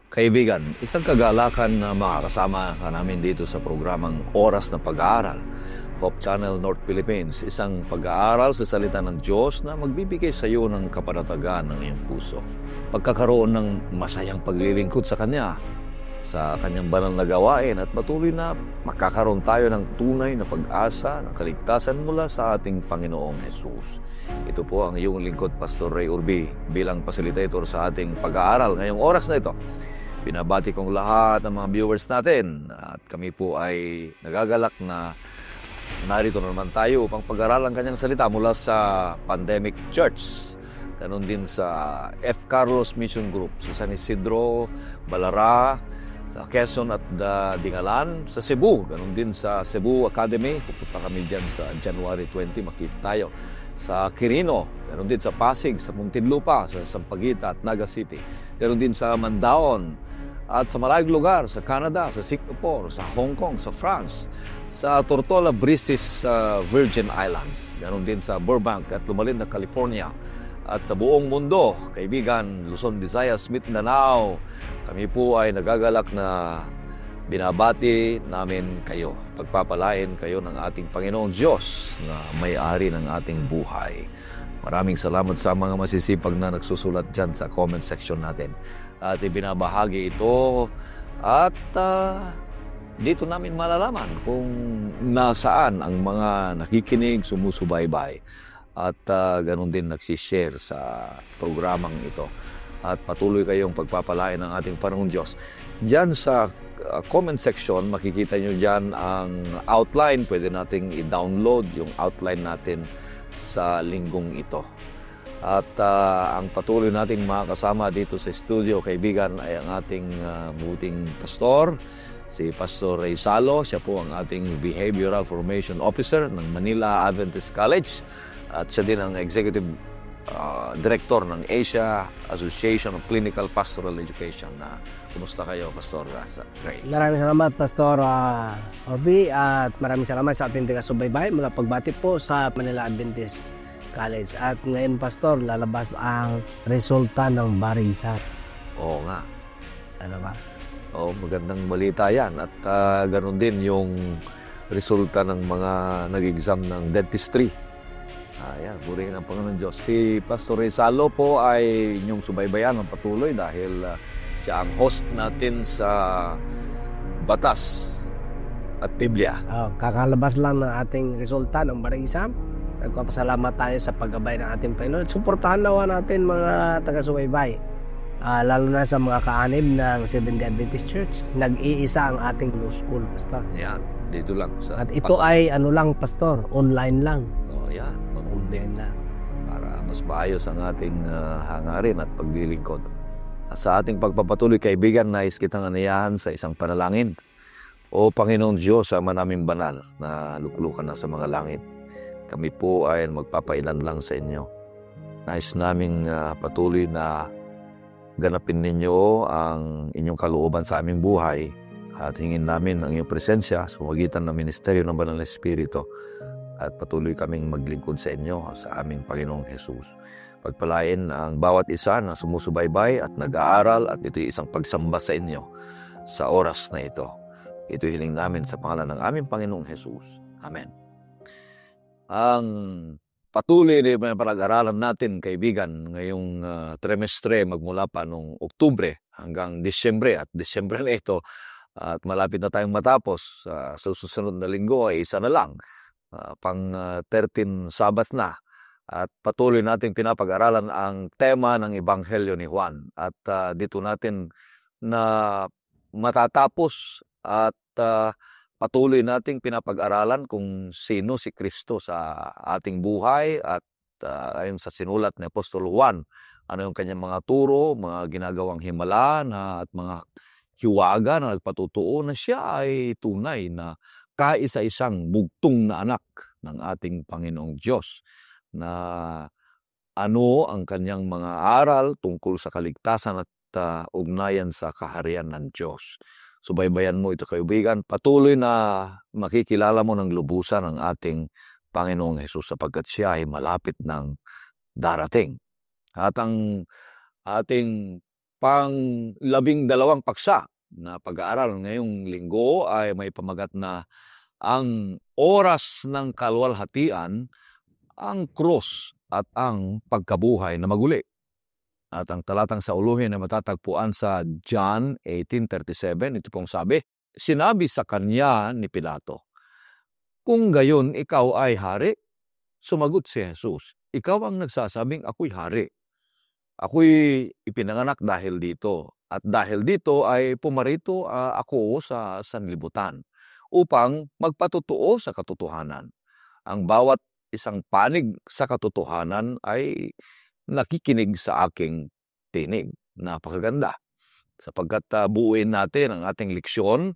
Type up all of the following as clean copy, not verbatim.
Kaibigan, isang kagalakan na makakasama ka namin dito sa programang Oras na Pag-aaral, Hope Channel North Philippines, isang pag-aaral sa salita ng Diyos na magbibigay sa iyo ng kapanatagan ng iyong puso. Pagkakaroon ng masayang paglilingkod sa Kanya, sa Kanyang banal na gawain at patuloy na makakaroon tayo ng tunay na pag-asa ng kaligtasan mula sa ating Panginoong Hesus. Ito po ang iyong lingkod, Pastor Ray Urbi, bilang facilitator sa ating pag-aaral ngayong oras na ito. Binabati kong lahat ng mga viewers natin at kami po ay nagagalak na narito na naman tayo upang pag-aralan Kanyang salita mula sa Pandemic Church. Ganon din sa F. Carlos Mission Group sa San Isidro, Balara, sa Quezon at Dingalan, sa Cebu. Ganon din sa Cebu Academy. Pupunta kami dyan sa January 20, makita tayo. Sa Quirino, ganon din sa Pasig, sa Muntinlupa, sa Sampaguita at Naga City. Ganon din sa Mandaon, at sa maraming lugar, sa Canada, sa Singapore, sa Hong Kong, sa France, sa Tortola Breezes, Virgin Islands. Ganon din sa Burbank at Lumalinda, California. At sa buong mundo, kaibigan, Luzon, Visayas, Mindanao, kami po ay nagagalak na binabati namin kayo. Pagpapalain kayo ng ating Panginoong Diyos na may-ari ng ating buhay. Maraming salamat sa mga masisipag na nagsusulat dyan sa comment section natin. At ibinabahagi ito at dito namin malalaman kung nasaan ang mga nakikinig, sumusubaybay at ganun din nagsishare sa programang ito. At patuloy kayong pagpapalain ng ating Panginoong Diyos. Diyan sa comment section, makikita nyo dyan ang outline. Pwede nating i-download yung outline natin sa linggong ito. At ang patuloy nating makakasama dito sa studio, kaibigan, ay ang ating buting pastor, si Pastor Ray Salo. Siya po ang ating Behavioral Formation Officer ng Manila Adventist College. At siya din ang Executive Director ng Asia Association of Clinical Pastoral Education. Kumusta kayo, Pastor Ray? Maraming salamat, Pastor Orbi, at maraming salamat sa ating taga-subaybay mula pagbati po sa Manila Adventist College. At ngayon, Pastor, lalabas ang resulta ng barisan. Oo nga. Lalabas. Oo, magandang balita yan. At ganoon din yung resulta ng mga nag-exam ng dentistry. Ayan, purihin ang Panginoon Diyos. Si Pastor Rizalo po ay inyong subaybayan ng patuloy dahil siya ang host natin sa Batas at Biblia. Kakalabas lang ng ating resulta ng barisan. Nagpapasalamat tayo sa paggabay ng ating Panginoon. Suportahan nawa natin mga taga-subaybay. Lalo na sa mga kaanib ng Seventh-day Adventist Church. Nag-iisa ang ating law school, Pastor. Yan, dito lang. At ito ay Pastor, online lang. Yan. Online lang. Para mas maayos ang ating hangarin at paglilingkod. At sa ating pagpapatuloy, kaibigan, nais kitang anayahan sa isang panalangin. O Panginoong Diyos, Ama naming banal na luklukan na sa mga langit. Kami po ay magpapailan lang sa inyo. Nais naming patuloy na ganapin ninyo ang inyong kalooban sa aming buhay at hingin namin ang iyong presensya sa magitan ng ministeryo ng Banal na Espiritu at patuloy kaming maglingkod sa inyo sa aming Panginoong Hesus. Pagpalain ang bawat isa na sumusubaybay at nag-aaral at ito'y isang pagsamba sa inyo sa oras na ito. Ito'y hiling namin sa pangalan ng aming Panginoong Hesus. Amen. Ang patuloy na pag-aralan natin, kaibigan, ngayong trimestre magmula pa noong Oktubre hanggang Disyembre. At Disyembre na ito at malapit na tayong matapos. Sa susunod na linggo ay isa na lang. Pang 13 Sabat na. At patuloy natin pinapag-aralan ang tema ng Ebanghelyo ni Juan. At dito natin na matatapos at patuloy nating pinapag-aralan kung sino si Kristo sa ating buhay at ayon sa sinulat ni Apostol Juan, ano yung kanyang mga turo, mga ginagawang himala at mga hiwaga na nagpatutuo na siya ay tunay na kaisa-isang bugtong na anak ng ating Panginoong Diyos, na ano ang kanyang mga aral tungkol sa kaligtasan at ugnayan sa kaharian ng Diyos. Subaybayan mo ito, kaibigan. Patuloy na makikilala mo ng lubusan ang ating Panginoong Hesus sapagkat siya ay malapit ng darating. At ang ating pang-12 paksa na pag-aaral ngayong linggo ay may pamagat na ang oras ng kaluwalhatian, ang krus at ang pagkabuhay na maguli. At ang talatang sa uluhin na matatagpuan sa John 18:37, ito pong sabi, sinabi sa kanya ni Pilato, "Kung gayon ikaw ay hari?" Sumagot si Jesus, "Ikaw ang nagsasabing ako'y hari. Ako'y ipinanganak dahil dito. At dahil dito ay pumarito ako sa sanlibutan upang magpatotoo sa katotohanan. Ang bawat isang panig sa katotohanan ay nakikinig sa aking tinig." Napakaganda. Sapagkat buuin natin ang ating leksyon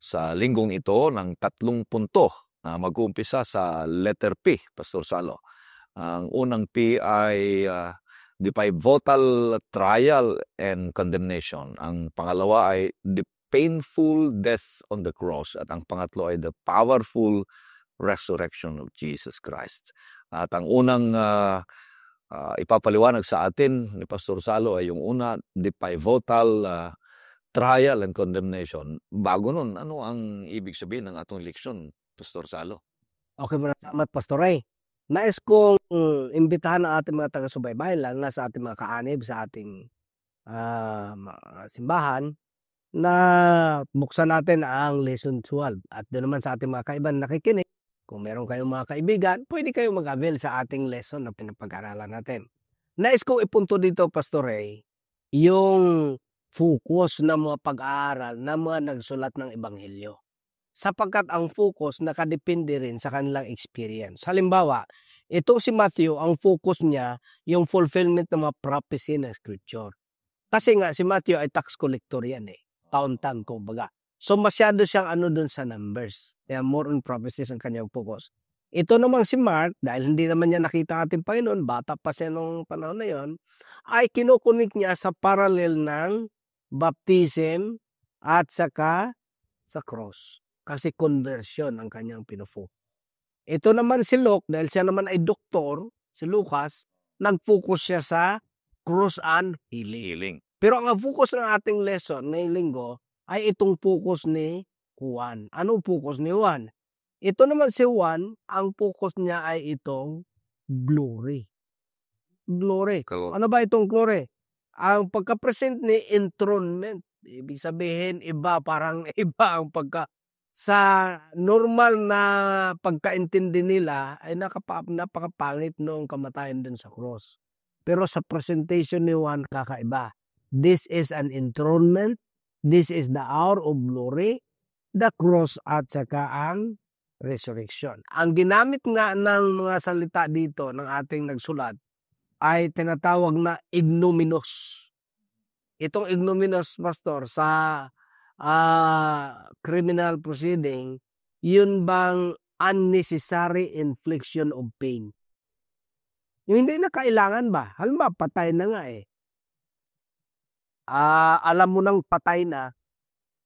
sa linggong ito ng 3 punto na mag-uumpisa sa letter P, Pastor Salo. Ang unang P ay the pivotal trial and condemnation. Ang pangalawa ay the painful death on the cross. At ang pangatlo ay the powerful resurrection of Jesus Christ. At ang unang ipapaliwanag sa atin ni Pastor Salo ay yung una, the pivotal trial and condemnation. Bago nun, ano ang ibig sabihin ng atong leksyon, Pastor Salo? Okay, maraming salamat, Pastor Ray. Nais kong imbitahan ang ating mga taga-subaybay, lalo na sa ating mga kaanib, sa ating simbahan, na buksan natin ang lesson 12. At doon naman sa ating mga kaibigan nakikinig, kung meron kayong mga kaibigan, pwede kayong mag-avail sa ating lesson na pinapag-aralan natin. Nais kong ipunto dito, Pastor Ray, yung focus ng mga pag-aaral ng mga nagsulat ng Ebanghelyo. Sapagkat ang focus nakadepende rin sa kanilang experience. Halimbawa, itong si Matthew, ang focus niya yung fulfillment ng mga prophecy ng scripture. Kasi nga si Matthew ay tax collector yan taon-taon kumbaga. So masyado siyang dun sa numbers. Kaya more on prophecies ang kanyang focus. Ito namang si Mark, dahil hindi naman niya nakita ating Panginoon, bata pa siya nung panahon na yon, ay kinukunik niya sa parallel ng baptism at saka sa cross. Kasi conversion ang kanyang pinufo. Ito naman si Luke, dahil siya naman ay doktor, si Lucas, nag-focus siya sa cross and healing. Pero ang focus ng ating lesson ngayong linggo ay itong focus ni Juan. Anong focus ni Juan? Ito naman si Juan, ang focus niya ay itong glory. Glory. Ano ba itong glory? Ang pagka-present ni enthronement. Ibig sabihin, parang iba ang sa normal na pagkaintindi nila ay napakapangit noong kamatayan dun sa cross. Pero sa presentation ni Juan, kakaiba. This is an enthronement. This is the hour of glory, the cross at saka ang resurrection. Ang ginamit nga ng mga salita dito ng ating nagsulat ay tinatawag na ignominious. Itong ignominious, Pastor, sa criminal proceeding, yun bang unnecessary infliction of pain? Yung hindi na kailangan ba? Halimbawa, patay na nga alam mo nang patay na,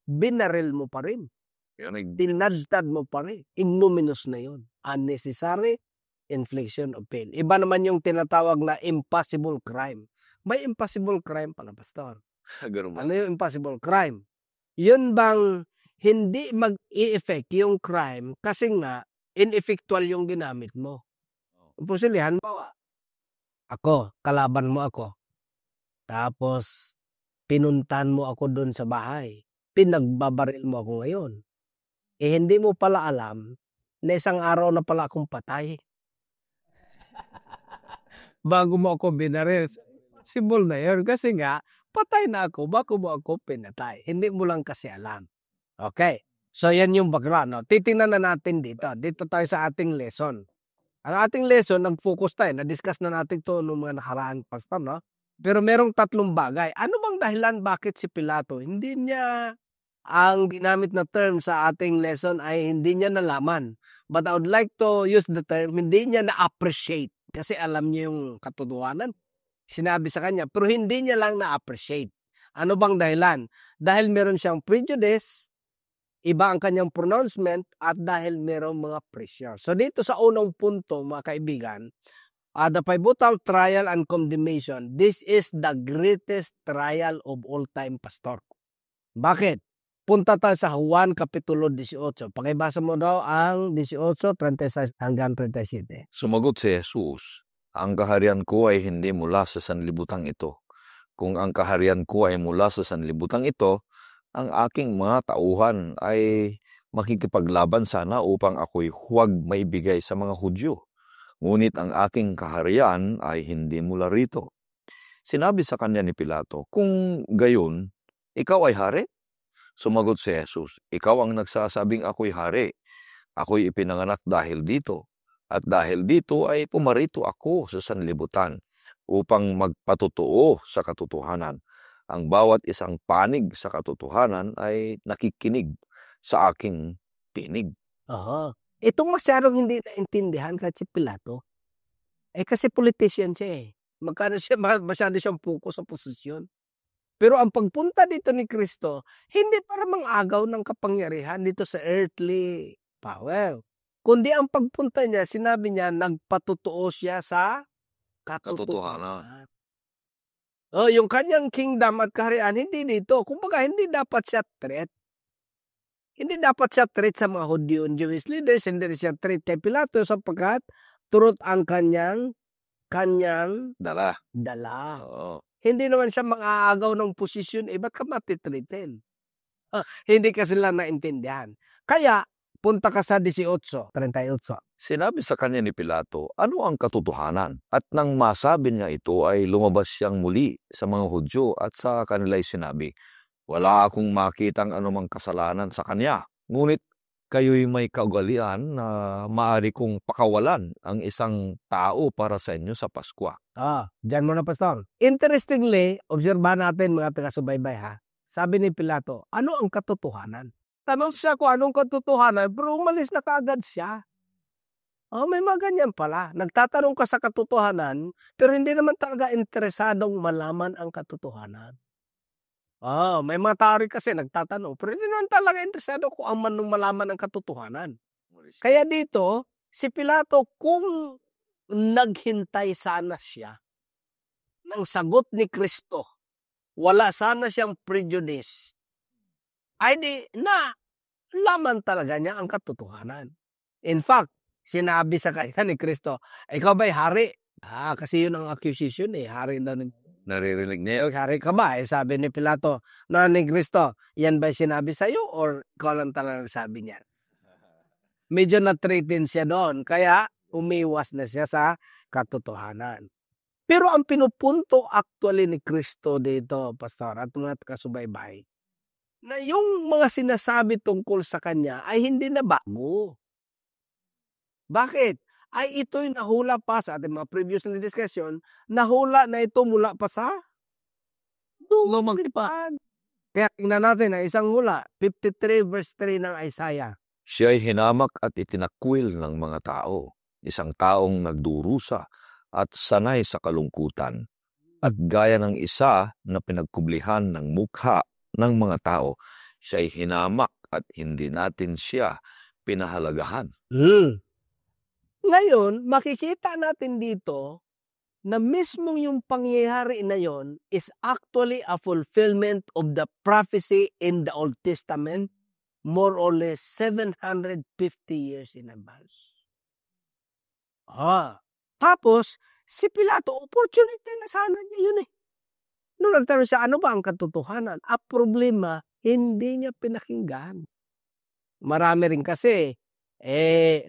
binaril mo pa rin. Dinadtad mo pa rin. Ignominious na yun. Unnecessary infliction of pain. Iba naman yung tinatawag na impossible crime. May impossible crime pala, Pastor. Ano yung impossible crime? Yun bang hindi mag-i-effect yung crime kasi nga ineffectual yung ginamit mo. Pusilihan mo, kalaban mo ako. Tapos pinuntan mo ako doon sa bahay. Pinagbabaril mo ako ngayon. Hindi mo pala alam na isang araw na pala akong patay. Bago mo ako binaril. Simbol na yun. Kasi nga, patay na ako, bago mo ako pinatay. Hindi mo lang kasi alam. Okay. So, yan yung background. No? Titingnan na natin dito. Dito tayo sa ating lesson. Ang ating lesson, nag-focus tayo. Na-discuss na natin ito noong mga nakaraang pastor, no? Pero merong 3 bagay. Ano bang dahilan bakit si Pilato? Hindi niya, ang ginamit na term sa ating lesson ay hindi niya nalaman. But I would like to use the term, hindi niya na-appreciate. Kasi alam niya yung katotohanan. Sinabi sa kanya, pero hindi niya lang na-appreciate. Ano bang dahilan? Dahil meron siyang prejudice, iba ang kanyang pronouncement, at dahil merong mga pressure. So dito sa unang punto, mga kaibigan, The pivotal trial and condemnation. This is the greatest trial of all time, Pastor. Bakit? Punta tayo sa Juan Kapitulo 18. Pakibasa mo daw ang 18, 36 hanggang 37. Sumagot si Jesus, ang kaharian ko ay hindi mula sa sanlibutang ito. Kung ang kaharian ko ay mula sa sanlibutang ito, ang aking mga tauhan ay makikipaglaban sana upang ako'y huwag maibigay sa mga Hudyo. Ngunit ang aking kaharian ay hindi mula rito. Sinabi sa kanya ni Pilato, kung gayon, ikaw ay hari? Sumagot si Jesus, ikaw ang nagsasabing ako'y hari. Ako'y ipinanganak dahil dito. At dahil dito ay pumarito ako sa sanlibutan upang magpatotoo sa katotohanan. Ang bawat isang panig sa katotohanan ay nakikinig sa aking tinig. Itong masyadong hindi naintindihan kahit si Pilato. Kasi politician siya eh. Masyado siyang focus sa posisyon. Pero ang pagpunta dito ni Kristo, hindi para mang-agaw ng kapangyarihan dito sa earthly power. Kundi ang pagpunta niya, sinabi niya, nagpatotoo siya sa katotohanan. Yung kanyang kingdom at kaharian, hindi dito. Kumbaga, hindi dapat siya threat. Hindi dapat siya threat sa mga Hudyo and Jewish leaders. Hindi siya threat kay Pilato sapagkat turut ang kanyang Dala. Oo. Hindi naman siya mang-aagaw ng posisyon. Ba't ka matitreaten? Hindi ka sila naintindihan. Kaya, punta ka sa 18, 38. Sinabi sa kanya ni Pilato, ano ang katotohanan? At nang masabi niya ito ay lumabas siyang muli sa mga Hudyo at sa kanila'y sinabi, wala akong makitang anumang kasalanan sa kanya. Ngunit kayo'y may kaugalian na maaari kong pakawalan ang isang tao para sa inyo sa Paskwa. Diyan mo na, Pastor. Interestingly, obserbahan natin mga taga-subaybay ha. Sabi ni Pilato, ano ang katotohanan? Tanong siya kung anong katotohanan, pero umalis na kaagad siya. May mga ganyan pala. Nagtatanong ka sa katotohanan, pero hindi naman talaga interesadong malaman ang katotohanan. May mga tao rin kasi nagtatanong, pero hindi naman talaga interesado kung ang malaman ang katotohanan. Kaya dito, si Pilato, kung naghintay sana siya ng sagot ni Kristo, wala sana siyang prejudice, ay di na laman talaga niya ang katotohanan. In fact, sinabi sa kanya ni Kristo, ikaw ba'y hari? Kasi yun ang accusation hari na Naririnig niya. Hari ka ba? Sabi ni Pilato, ni Kristo, yan ba'y sinabi sa'yo or ikaw lang talaga sabi niya? Medyo na-threaten siya doon, kaya umiwas na siya sa katotohanan. Pero ang pinupunto actually ni Kristo dito, Pastor, at mga kasubaybay, na yung mga sinasabi tungkol sa kanya ay hindi na bago. Bakit? Ay ito'y nahula pa sa ating mga previous na discussion, nahula na ito mula pa sa lumang tipan. Kaya tingnan natin ang isang hula, 53 verse 3 ng Isaiah. Siya'y hinamak at itinakwil ng mga tao, isang taong nagdurusa at sanay sa kalungkutan. At gaya ng isa na pinagkublihan ng mukha ng mga tao, siya'y hinamak at hindi natin siya pinahalagahan. Ngayon, makikita natin dito na mismong yung pangyayari na yon is actually a fulfillment of the prophecy in the Old Testament more or less 750 years in advance. Tapos, si Pilato, opportunity na sana niya yun eh. Noong nagtanong siya, ano ba ang katotohanan? Ang problema, hindi niya pinakinggan. Marami rin kasi,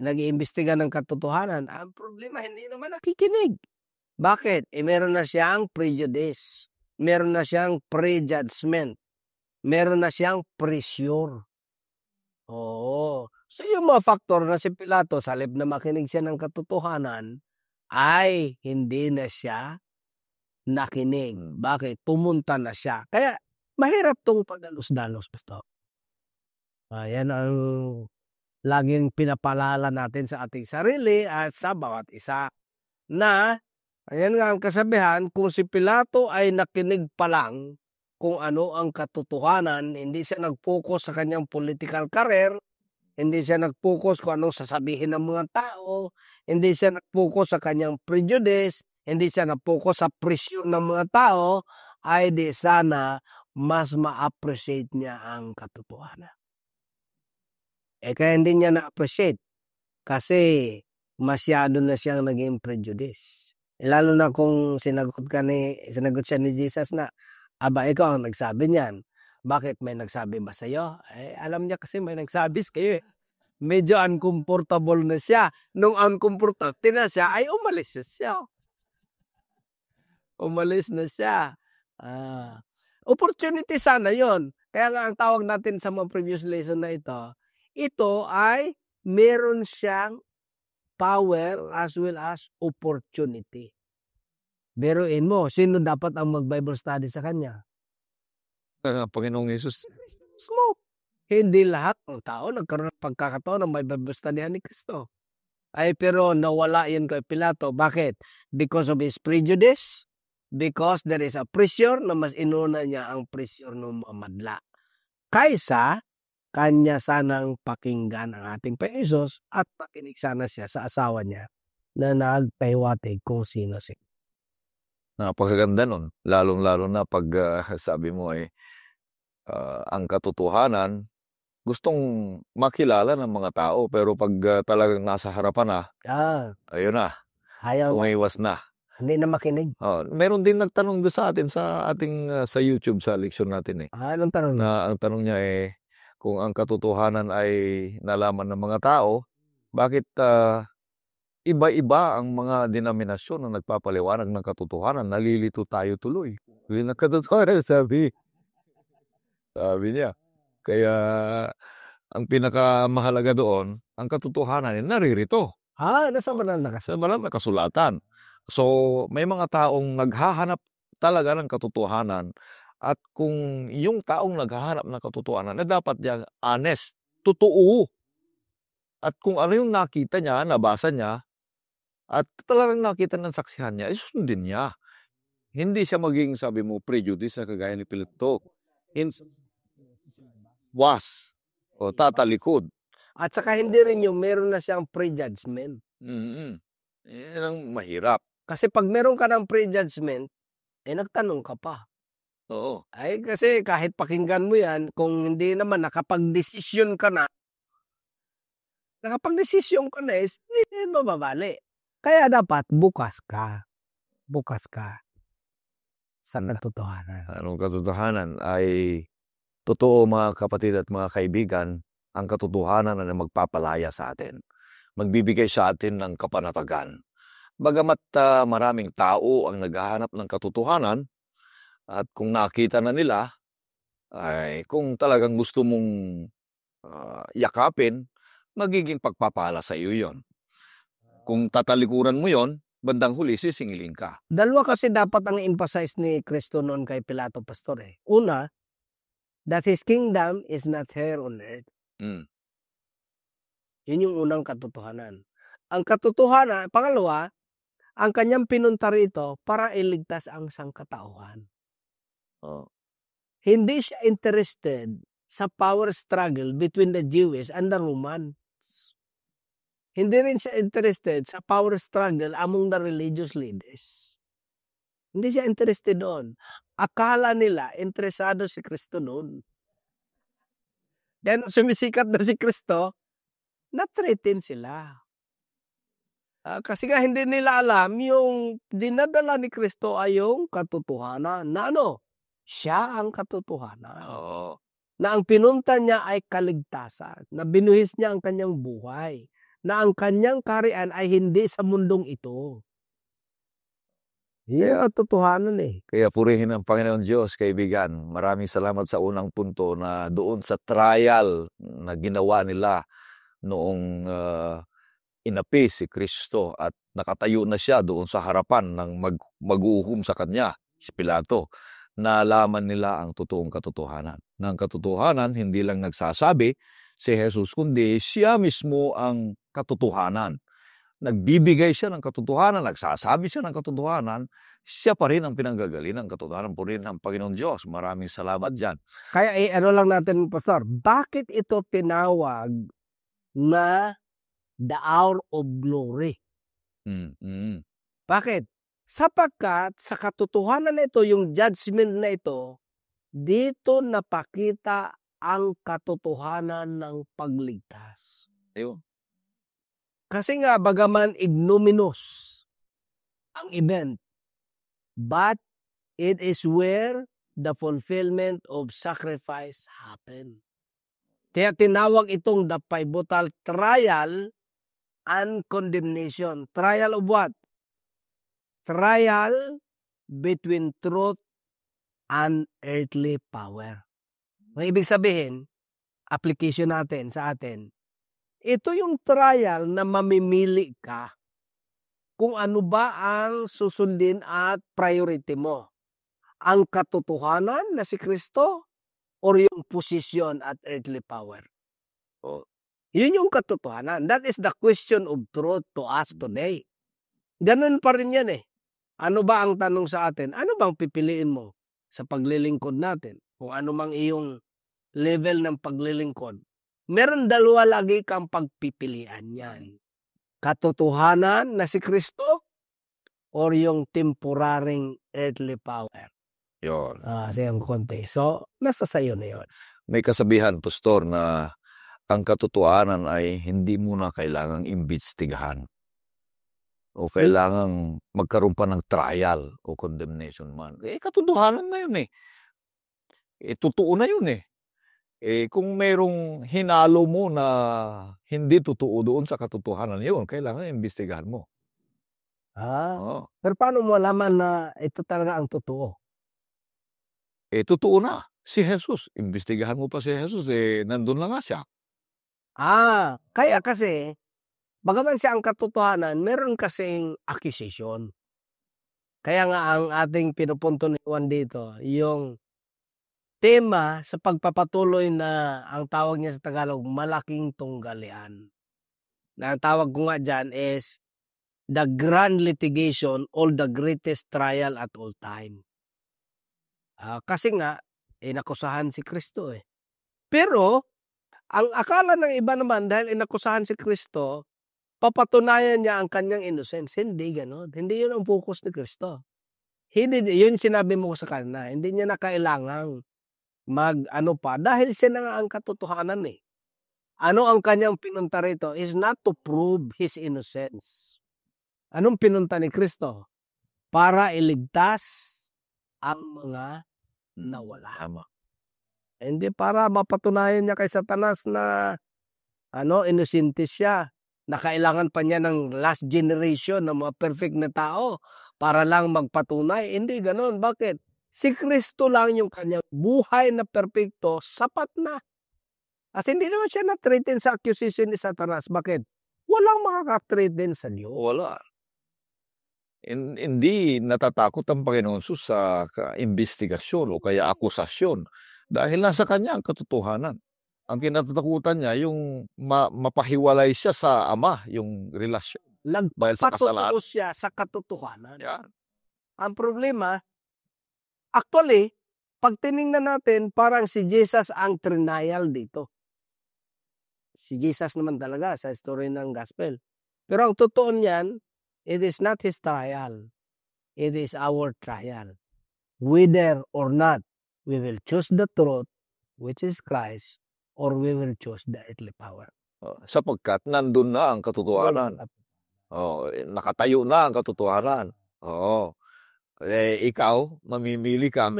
nag-iimbestiga ng katotohanan. Ang problema, hindi naman nakikinig. Bakit? Meron na siyang prejudice. Meron na siyang prejudgment. Meron na siyang pressure. So yung mga faktor na si Pilato, sa halip na makinig siya ng katotohanan, ay hindi na siya nakinig. Bakit? Pumunta na siya. Kaya mahirap tong pagdalos-dalos, Pastor. Yan ang laging pinapalala natin sa ating sarili at sa bawat isa. Na, ayan nga ang kasabihan, kung si Pilato ay nakinig pa lang kung ano ang katotohanan, hindi siya nag-focus sa kanyang political career, Hindi siya nag-focus kung anong sasabihin ng mga tao. Hindi siya nag-focus sa kanyang prejudice. Hindi siya nag-focus sa presyon ng mga tao. Ay di sana mas ma-appreciate niya ang katotohanan. Kaya hindi niya na-appreciate kasi masyado na siyang naging prejudice. Lalo na kung sinagot siya ni Jesus na, aba ikaw ang nagsabi niyan. Bakit may nagsabi ba sa'yo? Alam niya kasi may nagsabi kayo. Medyo uncomfortable na siya. Nung uncomfortable na siya, ay umalis na siya. Umalis na siya. Opportunity sana yon. Kaya nga ang tawag natin sa mga previous lesson na ito ay meron siyang power as well as opportunity. Biruin mo, sino dapat ang mag-Bible study sa kanya? Panginoong Yesus. Smoke. Hindi lahat ng tao nagkaroon ng pagkakataon ng Bible studyhan ni Kristo. Pero nawala yun kay Pilato. Bakit? Because of his prejudice? Because there is a pressure na mas inuna niya ang pressure ng mga madla. Kaysa, kanya sanang pakinggan ang ating Panginoon at pakinig sana siya sa asawa niya na nagpahiwatig kung sino siya. Napakaganda nun. Lalong-lalo na pag sabi mo ang katotohanan, gustong makilala ng mga tao, pero pag talagang nasa harapan na, ayun na, umiwas na. Hindi na makinig. Meron din nagtanong doon sa atin sa ating sa YouTube sa leksyon natin Anong tanong? Ang tanong niya kung ang katotohanan ay nalaman ng mga tao, bakit iba-iba ang mga denominasyon na nagpapaliwanag ng katotohanan, nalilito tayo tuloy. Yun ang katotohanan, sabi niya. Kaya ang pinakamahalaga doon, ang katotohanan ay naririto. Nasa banal na kasulatan. So, may mga taong naghahanap talaga ng katotohanan, at kung yung taong naghahanap ng katotohanan, dapat niya honest, totoo. At kung ano yung nakita niya, nabasa niya, at talagang nakita ng saksihan niya, susundin niya. Hindi siya maging, sabi mo, prejudice na kagaya ni Pilato. O tatalikod. At saka hindi rin yung meron na siyang prejudgment. Yan ang mahirap. Kasi pag meron ka ng prejudgment, nagtanong ka pa. Oo. Kasi kahit pakinggan mo yan, kung hindi naman nakapag-desisyon ka na, hindi mababali. Kaya dapat bukas ka. Bukas ka sa katotohanan. Anong katotohanan ay totoo, mga kapatid at mga kaibigan, ang katotohanan na magpapalaya sa atin. Magbibigay sa atin ng kapanatagan. Bagamat maraming tao ang naghahanap ng katotohanan, at kung nakita na nila, ay kung talagang gusto mong yakapin, magiging pagpapala sa iyo yon. Kung tatalikuran mo yon, bandang huli sisingilin ka. Dalawa kasi dapat ang emphasize ni Kristo noon kay Pilato, Pastor. Una, that his kingdom is not here on earth. Yun yung unang katotohanan. Ang katotohanan, pangalawa, ang kanyang pinunta rito para iligtas ang sangkatauhan. Hindi siya interested sa power struggle between the Jews and the Romans. Hindi rin siya interested sa power struggle among the religious leaders. Hindi siya interested doon. Akala nila interesado si Kristo noon. Then sumisikat na si Kristo, na-threaten sila. Kasi nga hindi nila alam yung dinadala ni Kristo ay yung katotohanan. Na siya ang katotohanan. Na ang pinunta niya ay kaligtasan. Na binuhis niya ang kanyang buhay. Na ang kanyang kaharian ay hindi sa mundong ito. Yan ang katotohanan Kaya purihin ang Panginoon Diyos, kaibigan. Maraming salamat sa unang punto na doon sa trial na ginawa nila noong inapi si Kristo at nakatayo na siya doon sa harapan ng mag-uuhom sa kanya, si Pilato. Nalaman nila ang totoong katotohanan. Ng katotohanan, hindi lang nagsasabi si Jesus, kundi siya mismo ang katotohanan. Nagbibigay siya ng katotohanan, nagsasabi siya ng katotohanan, siya pa rin ang pinanggagalingan ng katotohanan po rin ng Panginoon Diyos. Maraming salamat dyan. Kaya lang natin, Pastor, bakit ito tinawag na the hour of glory. Mm. Bakit? Sapagkat sa katotohanan na ito, yung judgment na ito, dito napakita ang katotohanan ng pagligtas. Ayun. Kasi nga, bagaman ignominious ang event, but it is where the fulfillment of sacrifice happen. Kaya tinawag itong the pivotal trial and condemnation. Trial of what? Trial between truth and earthly power. Ang ibig sabihin, application natin sa atin, ito yung trial na mamimili ka kung ano ba ang susundin at priority mo. Ang katotohanan na si Kristo or yung posisyon at earthly power. Oh. Yun yung katotohanan. That is the question of truth to us today. Ganun pa rin yan eh. Ano ba ang tanong sa atin? Ano bang pipiliin mo sa paglilingkod natin? Kung ano mang iyong level ng paglilingkod. Meron dalawa lagi kang pagpipilian yan. Katotohanan na si Kristo or yung temporaring earthly power. Yun. Sayang konti. So, nasa sayo na yun. May kasabihan, Pastor, na ang katotohanan ay hindi mo na kailangang imbestigahan o kailangang magkaroon pa ng trial o condemnation man. Katotohanan na yun eh. Totoo na yun eh. Kung mayroong hinalo mo na hindi totoo doon sa katotohanan yun, kailangan imbestigahan mo. Oo. Pero paano mo alaman na ito talaga ang totoo? Totoo na. Si Jesus, imbestigahan mo pa si Jesus, nandun na nga siya. Kaya kasi, bagaman siya ang katotohanan, meron kasing accusation. Kaya nga ang ating pinupunto ni Juan dito, yung tema sa pagpapatuloy na ang tawag niya sa Tagalog, malaking tunggalian. Na ang tawag ko nga dyan is the grand litigation or the greatest trial at all time. Kasi nga, inakusahan si Kristo eh. Pero, ang akala ng iba naman, dahil inakusahan si Kristo, papatunayan niya ang kanyang innocence. Hindi ganon. Hindi yun ang focus ni Kristo. Yun sinabi mo sa kanina. Hindi niya na kailangang mag-ano pa. Dahil siya na nga ang katotohanan eh. Ano ang kanyang pinunta rito is not to prove his innocence. Anong pinunta ni Kristo? Para iligtas ang mga nawala. Tama. Hindi para mapatunayan niya kay Satanas na inosente siya. Na kailangan pa niya ng last generation ng mga perfect na tao para lang magpatunay. Hindi ganon. Bakit? Si Kristo lang yung kanyang buhay na perfecto, sapat na. At hindi naman siya na-threaten sa accusation ni Satanas. Bakit? Walang makaka-threaten sa Diyos. Wala. Hindi natatakot ang Panginoon sa investigasyon o kaya akusasyon dahil nasa kanya ang katotohanan. Ang kinatatakutan niya, yung mapahiwalay siya sa Ama, yung relasyon. Dahil sa kasalanan. Nagpapatuto siya sa katotohanan. Yan. Ang problema, actually, pag tinignan natin, parang si Jesus ang trial dito. Si Jesus naman talaga sa story ng gospel. Pero ang totoo niyan, it is not his trial. It is our trial. Whether or not we will choose the truth, which is Christ, or we will choose the earthly power. Sapagkat nandun na ang katotohanan. Nakatayo na ang katotohanan. Ikaw, mamimili ka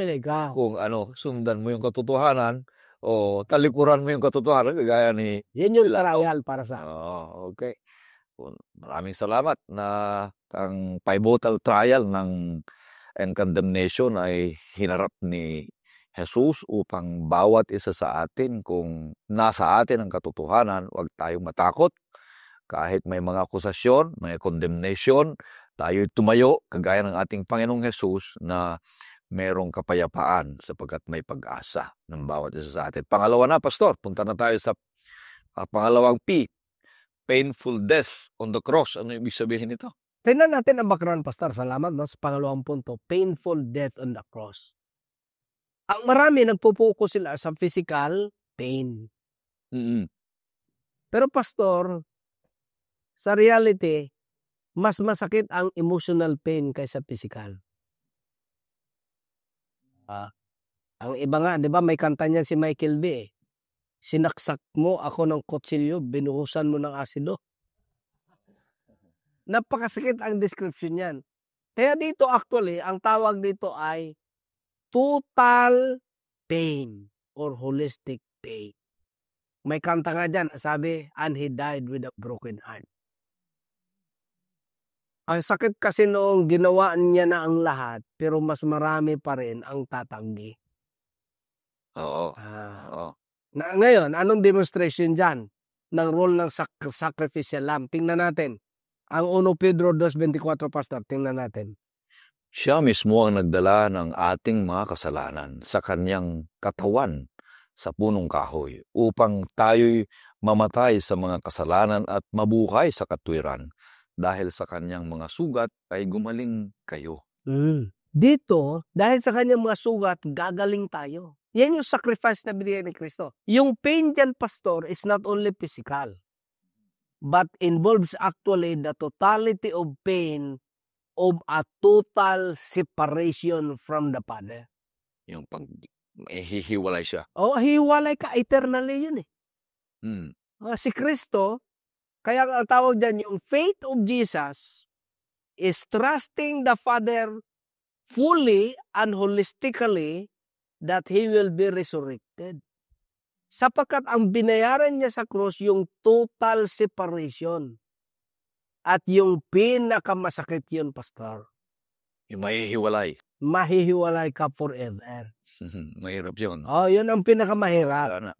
kung sundan mo yung katotohanan o talikuran mo yung katotohanan kagaya ni... Yan yung trial para sa... Okay. Maraming salamat na ang pivotal trial and condemnation ay hinarap ni Jesus upang bawat isa sa atin, kung nasa atin ang katotohanan, huwag tayong matakot. Kahit may mga akusasyon, may condemnation, tayo tumayo kagaya ng ating Panginoong Jesus na merong kapayapaan sapagkat may pag-asa ng bawat isa sa atin. Pangalawa na, Pastor, punta na tayo sa pangalawang P, painful death on the cross. Ano ibig sabihin nito? Tingnan natin ang background, Pastor. Salamat sa pangalawang punto, painful death on the cross. Ang marami nagpupuko sila sa physical pain. Pero pastor, sa reality, mas masakit ang emotional pain kaysa physical. Ang iba nga, di ba, may kanta niyan si Michael B. Sinaksak mo ako ng kutsilyo, binuhusan mo ng asido. Napakasakit ang description niyan. Kaya dito actually, ang tawag dito ay total pain or holistic pain. May kanta nga dyan, sabi, and he died with a broken heart. Ang sakit kasi noong ginawa niya na ang lahat, pero mas marami pa rin ang tatanggi. Oo. Na ngayon, anong demonstration dyan ng role ng sacrificial lamb? Tingnan natin. Ang 1 Pedro 2:24, pastor, tingnan natin. Siya mismo ang nagdala ng ating mga kasalanan sa kanyang katawan sa punong kahoy upang tayo'y mamatay sa mga kasalanan at mabuhay sa katwiran. Dahil sa kanyang mga sugat ay gumaling kayo. Dito, dahil sa kanyang mga sugat, gagaling tayo. Yan yung sacrifice na binigay ni Kristo. Yung pain dyan, pastor, is not only physical, but involves actually the totality of pain of a total separation from the Father. Yung pag hihiwalay siya. Hiwalay ka, eternally yun eh. Si Kristo, kaya ang tawag dyan, yung faith of Jesus is trusting the Father fully and holistically that He will be resurrected. Sapagkat ang binayaran niya sa krus yung total separation. At yung pinakamasakit yun, pastor. Yung mahihiwalay. Mahihiwalay ka forever. Mahirap yun. Yun ang pinakamahirap.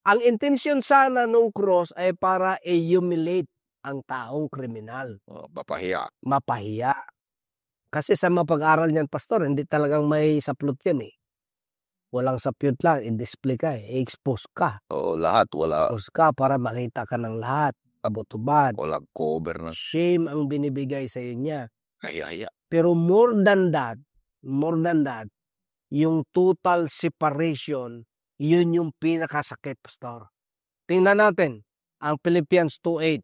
Ang intensyon sana nung cross ay para i-humiliate ang taong kriminal. Mapahiya. Kasi sa mapag-aral niyan, pastor, hindi talagang may saplot yan eh. Walang saplot lang, i-display ka i-expose ka. Lahat, wala. Expose ka para makita ka ng lahat. Abot-ubad. Walang cover na. Shame ang binibigay sa iyo niya. Kaya. Pero more than that, yung total separation, yun yung pinakasakit, pastor. Tingnan natin ang Philippians 2:8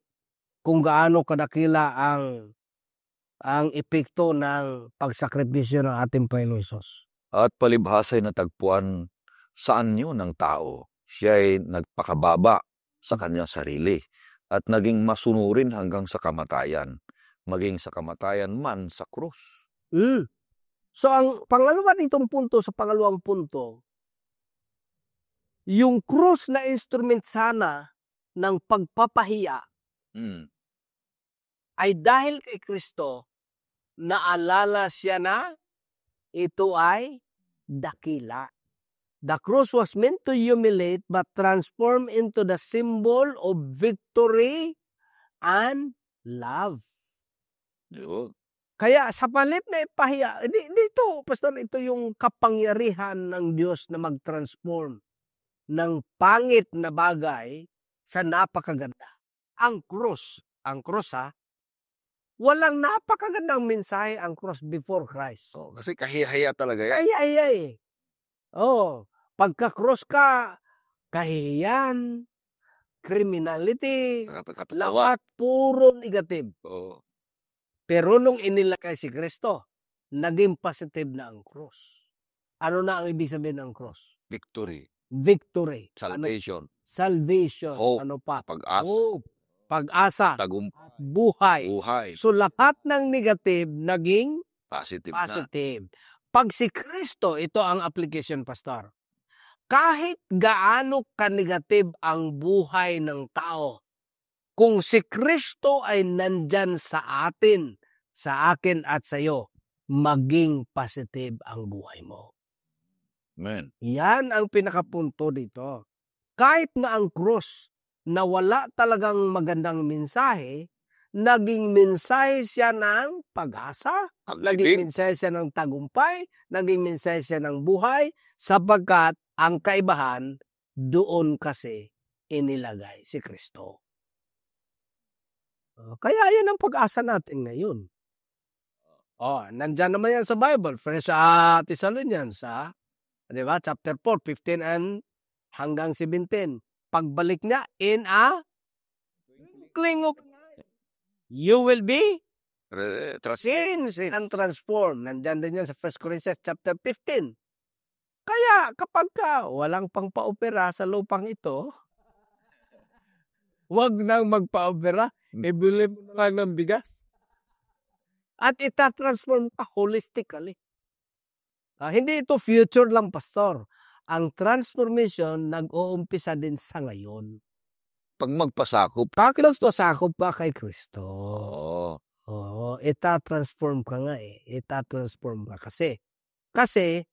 kung gaano kadakila ang epekto ng pagsakripisyo ng ating Panginoon Hesus. At palibhasa'y natagpuan saan niyo ng tao. Siya'y nagpakababa sa kanyang sarili at naging masunurin hanggang sa kamatayan, maging sa kamatayan man sa krus. So ang pangalawa nitong punto, sa pangalawang punto, yung krus na instrument sana ng pagpapahiya ay dahil kay Kristo, naalala siya na ito ay dakila. The cross was meant to humiliate but transform into the symbol of victory and love. Yun. Kaya sa palit na ipahiya, dito, pastor, ito yung kapangyarihan ng Diyos na mag-transform ng pangit na bagay sa napakaganda. Ang cross walang napakagandang mensahe ang cross before Christ. Kasi kahihiya talaga yan. Kahihiya pagka-cross ka, kahihiyan, criminality, lahat puro negative. Pero nung inilagay si Kristo, naging positive na ang cross. Ano na ang ibig sabihin ng cross? Victory. Salvation. Hope. Ano pa? Pag-asa. Hope. Pag-asa. Tagumpay. Buhay. So lahat ng negative naging positive. Pag si Kristo, ito ang application, pastor. Kahit gaano ka-negative ang buhay ng tao, kung si Kristo ay nandyan sa atin, sa akin at sa iyo, maging positive ang buhay mo. Amen. Yan ang pinakapunto dito. Kahit na ang krus na wala talagang magandang mensahe, naging mensahe siya ng pag-asa, naging mensahe siya ng tagumpay, naging mensahe siya ng buhay, sapagkat ang kaibahan doon kasi inilagay si Kristo. Kaya yan ang pag-asa natin ngayon. Nandyan naman yan sa Bible. First Thessalonians, di ba? Chapter 4, 15 and hanggang 17. pagbalik niya in a twinkling of an eye. You will be changed and transformed. Nandyan din yan sa 1 Corinthians chapter 15. Kaya kapag walang pang paopera sa lupang ito, wag nang magpa-opera, ibili mo na lang ng bigas. At itatransform ka holistically. Hindi ito future lang, pastor. Ang transformation nag-uumpisa din sa ngayon. Pag magpasakop. Sakop ka kay Kristo. Oo, itatransform ka nga eh. Itatransform ka kasi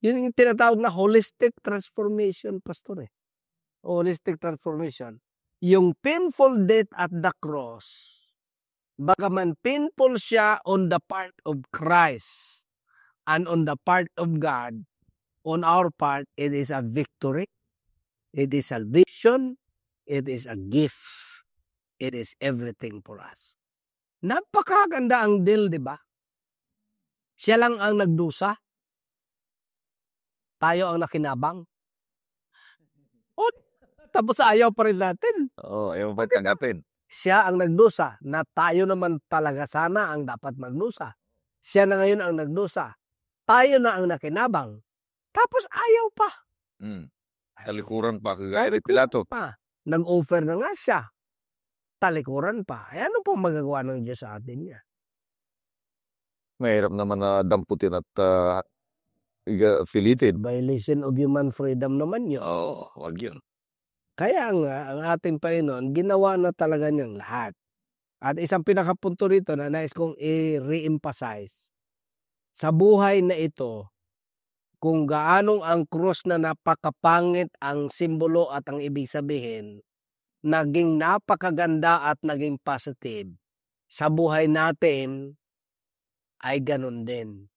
yun yung tinatawag na holistic transformation, pastor eh. Holistic transformation. Yung painful death at the cross, bagaman painful siya on the part of Christ and on the part of God, on our part, it is a victory, it is salvation, it is a gift, it is everything for us. Napakaganda ang deal, di ba? Siya lang ang nagdusa. Tayo ang nakinabang. Tapos ayaw pa rin natin. Ayaw pa tanggapin. Siya ang nagdusa na tayo naman talaga sana ang dapat magdusa. Siya na ngayon ang nagdusa. Tayo na ang nakinabang. Tapos ayaw pa. Talikuran pa kagaya ni Pilato. Nag-offer na nga siya. Talikuran pa. Ano pong magagawa ng Diyos sa atin niya? Mahirap naman na damputin at affiliated. Violation of human freedom naman yun. Wag yun. Kaya nga, ang ating Panginoon, ginawa na talaga niyang lahat. At isang pinakapunto rito na nais kong i-re-emphasize, sa buhay na ito, kung gaanong ang krus na napakapangit ang simbolo at ang ibig sabihin, naging napakaganda at naging positive. Sa buhay natin, ay ganun din.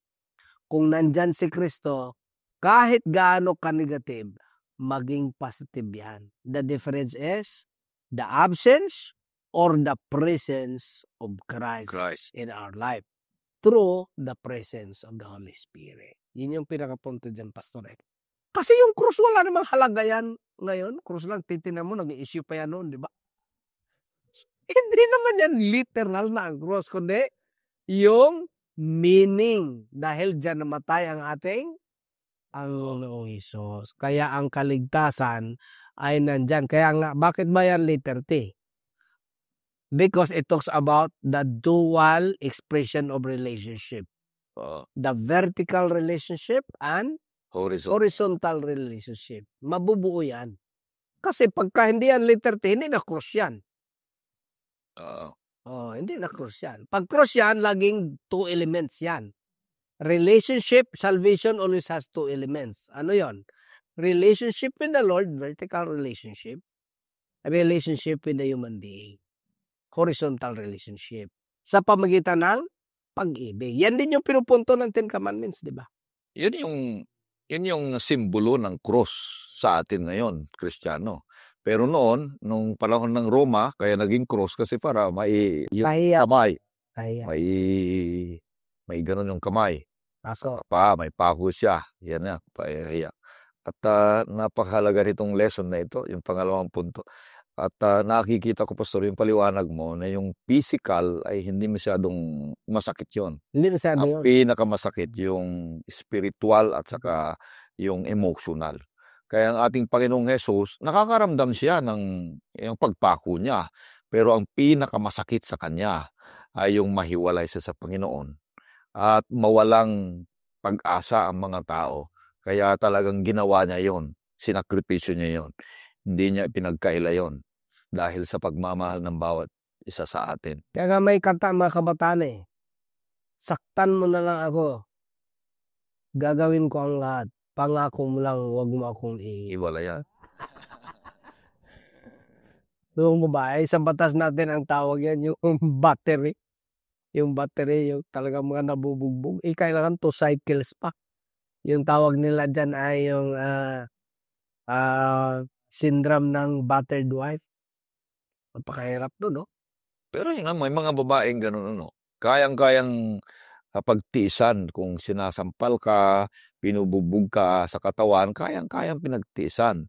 Kung nandyan si Kristo, kahit gaano ka-negative, maging positive yan. The difference is the absence or the presence of Christ in our life through the presence of the Holy Spirit. Yun yung pinakapunto dyan, Pastor. Kasi yung krus, wala namang halaga yan ngayon. Krus lang, titinan mo, nag-i-issue pa yan noon, di ba? Hindi naman yan literal na ang krus, kundi yung meaning. Dahil dyan namatay ang ating Panginoong Hesus. Kaya ang kaligtasan ay nandyan. Kaya nga, bakit ba yan letter T? Because it talks about the dual expression of relationship. The vertical relationship and horizontal relationship. Mabubuo yan. Kasi pagka hindi yan letter T, hindi na cross yan. Hindi na cross yan. Pag cross yan, laging two elements yan. Relationship, salvation always has two elements. Ano yon? Relationship with the Lord, vertical relationship. Relationship with the human being. Horizontal relationship. Sa pamagitan ng pag-ibig. Yan din yung pinupunto ng Ten Commandments, di ba? Yun yung simbolo ng cross sa atin ngayon, Kristiyano. Pero noon, nung panahon ng Roma, kaya naging cross kasi para may kamay. May ganun yung kamay. May pako siya. Yan na, pahiya. At napakahalaga nitong lesson na ito, yung pangalawang punto. At nakikita ko, Pastor, yung paliwanag mo na yung physical ay hindi masyadong masakit yun. Hindi masyado yun. Ang pinakamasakit yung spiritual at saka yung emotional. Kaya ang ating Panginoong Hesus, nakakaramdam siya ng yung pagpako niya. Pero ang pinakamasakit sa kanya ay yung mahiwalay siya sa Panginoon at mawalang pag-asa ang mga tao. Kaya talagang ginawa niya yon, sinakripisyo niya yon. Hindi niya pinagkaila yon dahil sa pagmamahal ng bawat isa sa atin. Kaya nga may kanta mga kabataan saktan mo na lang ako, gagawin ko ang lahat, pangako mo lang, huwag mo akong iwalayan. Yung babae, sa batas natin ang tawag yan, yung battery. Yung battery, yung talagang mga nabubugbog. Kailangan 2 cycles pa. Yung tawag nila dyan ay yung syndrome ng battered wife. Napakahirap doon, no? Pero yun, may mga babaeng ganun, no? Kayang-kayang pagtiisan kung sinasampal ka, pinubugbog ka sa katawan, kayang-kayang pinagtiisan.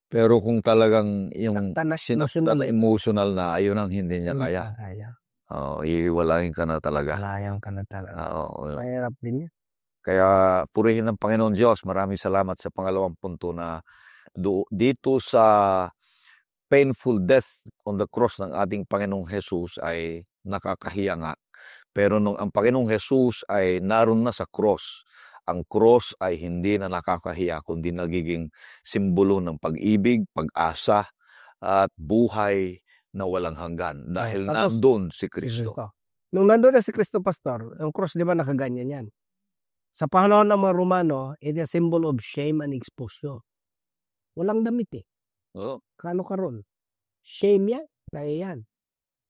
Pero kung talagang yung Emotional. emotional na, ayun ang hindi niya kaya. Iiwalayin ka na talaga. Walayan ka na talaga. Oo. Mahirap din yan. Kaya purihin ng Panginoon Diyos. Maraming salamat sa pangalawang punto na dito sa painful death on the cross ng ating Panginoong Jesus ay nakakahiya nga. Pero nung ang Panginoong Jesus ay naroon na sa cross, ang cross ay hindi na nakakahiya kundi nagiging simbolo ng pag-ibig, pag-asa at buhay na walang hanggan dahil nandun si Kristo. Nung nandun na si Kristo, Pastor, ang cross di ba nakaganyan yan? Sa panahon ng mga Romano, it is a symbol of shame and exposure. Walang damit eh. Oo. Kano karon? Shame yan, kaya yan.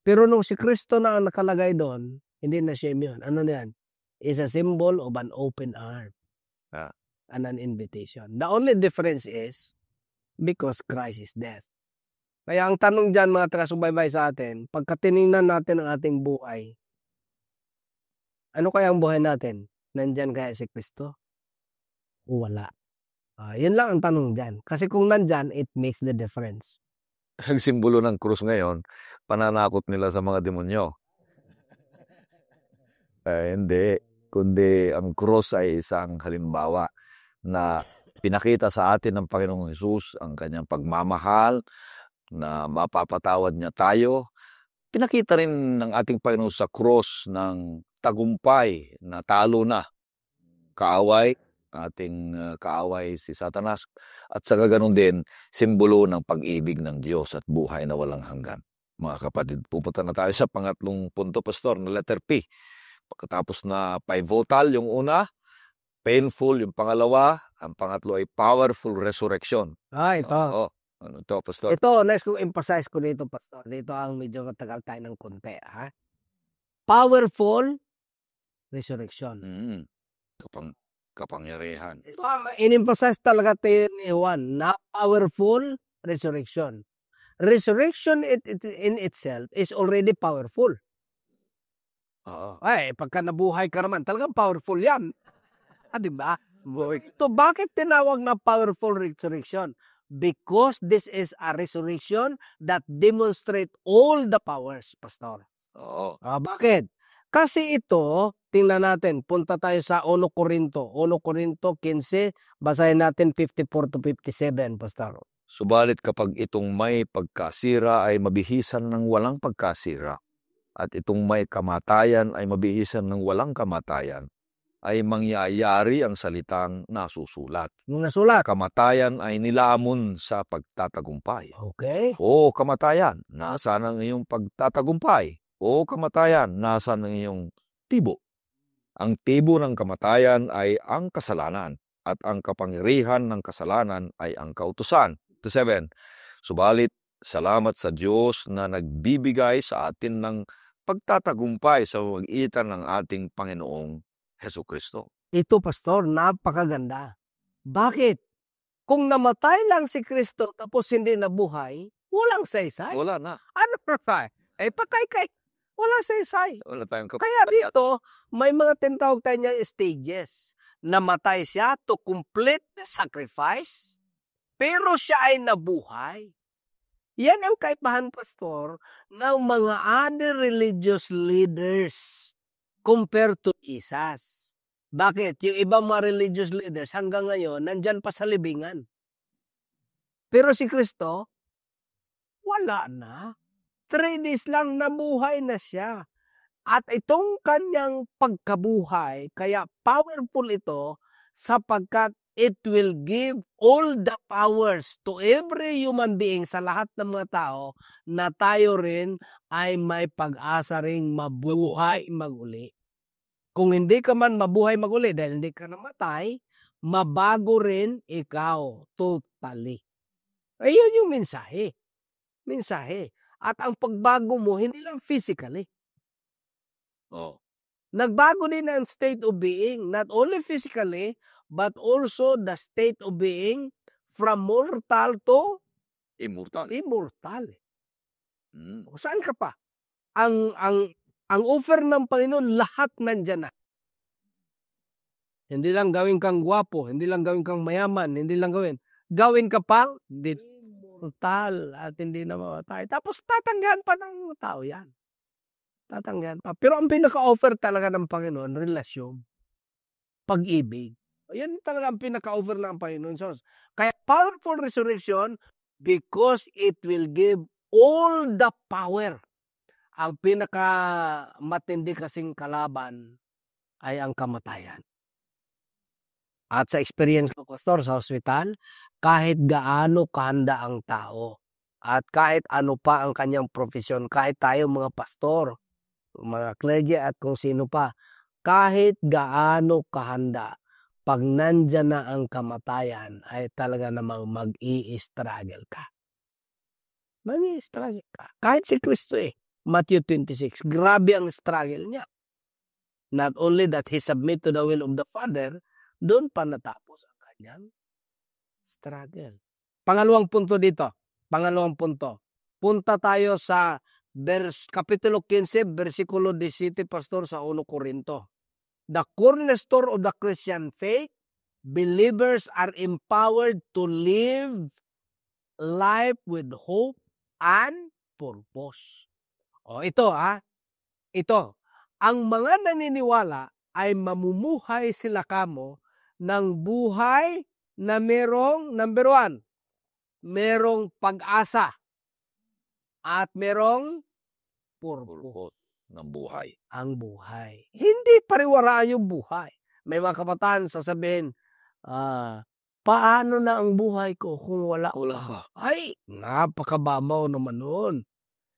Pero nung si Kristo na ang nakalagay doon, hindi na shame yun. Ano na yan? Is a symbol of an open arm and an invitation. The only difference is because Christ is death. Kaya ang tanong dyan, mga taga-subaybay sa atin, pagka tinignan natin ang ating buhay, ano kaya ang buhay natin? Nandyan kaya si Kristo? O wala? Yun lang ang tanong dyan. Kasi kung nandyan, it makes the difference. Ang simbolo ng krus ngayon, pananakot nila sa mga demonyo. Hindi. Kundi ang krus ay isang halimbawa na pinakita sa atin ng Panginoong Hesus ang kanyang pagmamahal, na mapapatawad niya tayo. Pinakita rin ng ating Panginoon sa cross ng tagumpay na talo na kaaway, ating kaaway si Satanas, at sa ganoon din, simbolo ng pag-ibig ng Diyos at buhay na walang hanggan. Mga kapatid, pupunta na tayo sa pangatlong punto, Pastor, na letter P. Pagkatapos na pivotal yung una, painful yung pangalawa, ang pangatlo ay powerful resurrection. Ito. Ano to, Pastor? Ito, next kong emphasize ko dito, Pastor. Dito ang medyo matagal tayo ng konti. Powerful resurrection. Kapangyarihan. Ito ang in-emphasize talaga tayo ni Juan na powerful resurrection. Resurrection in itself is already powerful. Pagka nabuhay ka naman, talagang powerful yan. Diba? So, bakit tinawag na powerful resurrection? Because this is a resurrection that demonstrate all the powers, Pastor. Bakit? Kasi ito, tingnan natin, punta tayo sa 1 Corinto 15, basahin natin 54 to 57, Pastor. Subalit kapag itong may pagkasira ay mabihisan ng walang pagkasira, at itong may kamatayan ay mabihisan ng walang kamatayan, ay mangyayari ang salitang nasusulat. Nasulat. Kamatayan ay nilamon sa pagtatagumpay. Okay. O kamatayan, nasaan ang iyong pagtatagumpay? O kamatayan, nasaan ang iyong tibo? Ang tibo ng kamatayan ay ang kasalanan, at ang kapangyarihan ng kasalanan ay ang kautusan. 7. Subalit, salamat sa Diyos na nagbibigay sa atin ng pagtatagumpay sa pagitan ng ating Panginoong Hesukristo. Ito, Pastor, napakaganda. Bakit? Kung namatay lang si Kristo tapos hindi nabuhay, walang saysay. Wala na. Ano pa? Patay kay. Walang saysay. Wala tayong Kaya dito, may mga tinatawag tayo niyang stages. Namatay siya to complete the sacrifice, pero siya ay nabuhay. Yan ang kaibahan, Pastor, ng mga other religious leaders compared to Jesus. Bakit? Yung ibang mga religious leaders hanggang ngayon, nandyan pa sa libingan. Pero si Kristo, wala na. 3 days lang nabuhay na siya. At itong kanyang pagkabuhay, kaya powerful ito sapagkat it will give all the powers to every human being sa lahat ng mga tao na tayo rin ay may pag-asa ring mabuhay maguli. Kung hindi ka man mabuhay maguli dahil hindi ka namatay, mabago rin ikaw totally. Ayun yung mensahe. At ang pagbago mo, hindi lang physically. Nagbago din ang state of being, not only physically, but also the state of being from mortal to immortal. Saan ka pa? Ang offer ng Panginoon, lahat nandyan na. Hindi lang gawin kang gwapo, hindi lang gawin kang mayaman, hindi lang gawin ka pa, total at hindi na mamatay. Tapos tatanggihan pa ng tao yan. Tatanggihan pa. Pero ang pinaka-offer talaga ng Panginoon, relasyon. Pag-ibig. Yan talaga ang pinaka-offer ng Panginoon. So, kaya powerful resurrection because it will give all the power. Ang pinaka-matindi kasing kalaban ay ang kamatayan. At sa experience ko, Pastor, sa hospital, kahit gaano kahanda ang tao at kahit ano pa ang kanyang profesyon, kahit tayo mga pastor, mga clergy at kung sino pa, kahit gaano kahanda, pag nandyan na ang kamatayan, ay talaga namang mag-i-struggle ka. Mag-i-struggle ka. Kahit si Kristo Matthew 26, grabe ang struggle niya. Not only that he submit to the will of the Father, doon pa natapos ang kanyang struggle. Pangalawang punto dito. Punta tayo sa Kapitulo 15, versikulo 17, Pastor, sa 1 Corinto. The cornerstone of the Christian faith, believers are empowered to live life with hope and purpose. Ito. Ang mga naniniwala ay mamumuhay sila kamo ng buhay na merong, number 1, merong pag-asa at merong purpose ng buhay. ang buhay. Hindi pariwara yung buhay. May mga kabataan sasabihin, paano na ang buhay ko kung wala ka? Ay, napakababaw naman noon.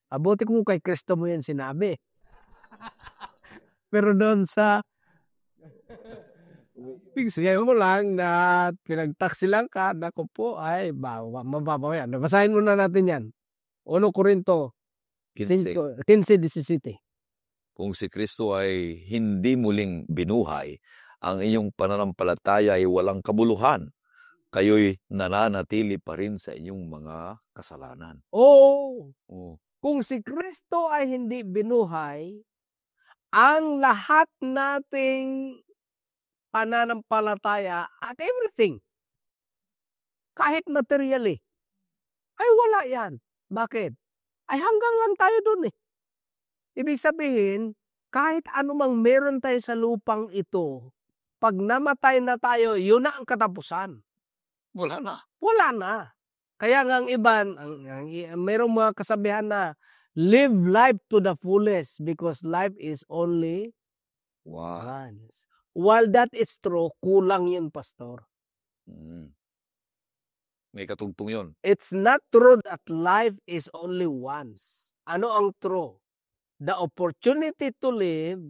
Abuti kung kay Kristo mo yan sinabi. Pero doon sa bigsayin mo lang na pinagtaksi lang ka, naku po, ay, mababaw yan. Basahin muna natin yan. 1 Corinto 15:17. Kung si Kristo ay hindi muling binuhay, ang iyong pananampalataya ay walang kabuluhan. Kayo'y nananatili pa rin sa inyong mga kasalanan. Kung si Kristo ay hindi binuhay, ang lahat nating pananampalataya at everything, kahit materially, ay wala yan. Bakit? Ay hanggang lang tayo dun Ibig sabihin, kahit anumang meron tayo sa lupang ito, pag namatay na tayo, yun na ang katapusan. Wala na. Kaya nga ang iba, mayroong mga kasabihan na, live life to the fullest because life is only once. While that is true, kulang yun, Pastor. May katugtong yun. It's not true that life is only once. Ano ang true? The opportunity to live,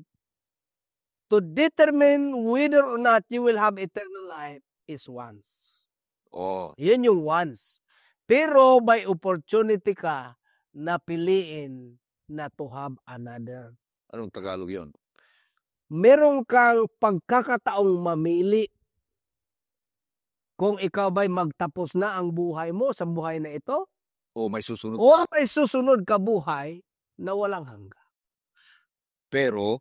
to determine whether or not you will have eternal life is once. Yun yung once. Pero may opportunity ka na piliin na to have another. Anong Tagalog yun? Meron kang pagkakataong mamili kung ikaw ba'y magtapos na ang buhay mo sa buhay na ito. May susunod. May susunod ka buhay na walang hanggan. Pero,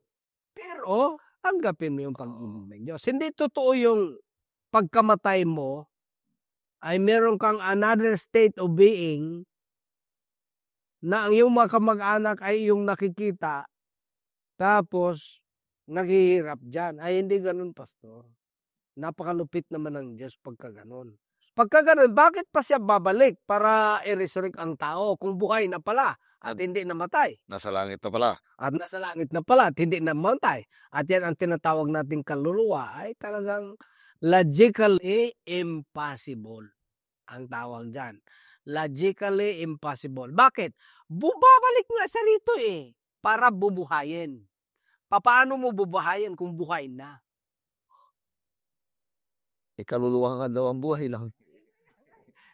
tanggapin mo yung pag-ibig ng Diyos. Hindi totoo yung pagkamatay mo ay meron kang another state of being na ang iyong mga kamag-anak ay iyong nakikita tapos naghihirap dyan. Ay hindi ganun, Pastor. Napakalupit naman ng Diyos pagka ganun. Pagka ganun, bakit pa siya babalik para i-resurrect ang tao kung buhay na pala at hindi namatay? Nasa langit na pala. At nasa langit na pala at hindi namatay. At yan ang tinatawag nating kaluluwa ay talagang logically impossible. Ang tawag dyan. Logically impossible. Bakit? Bubabalik nga siya rito para bubuhayin. Paano mo bubuhayin kung buhay na? Kaluluwa nga daw ang buhay lang.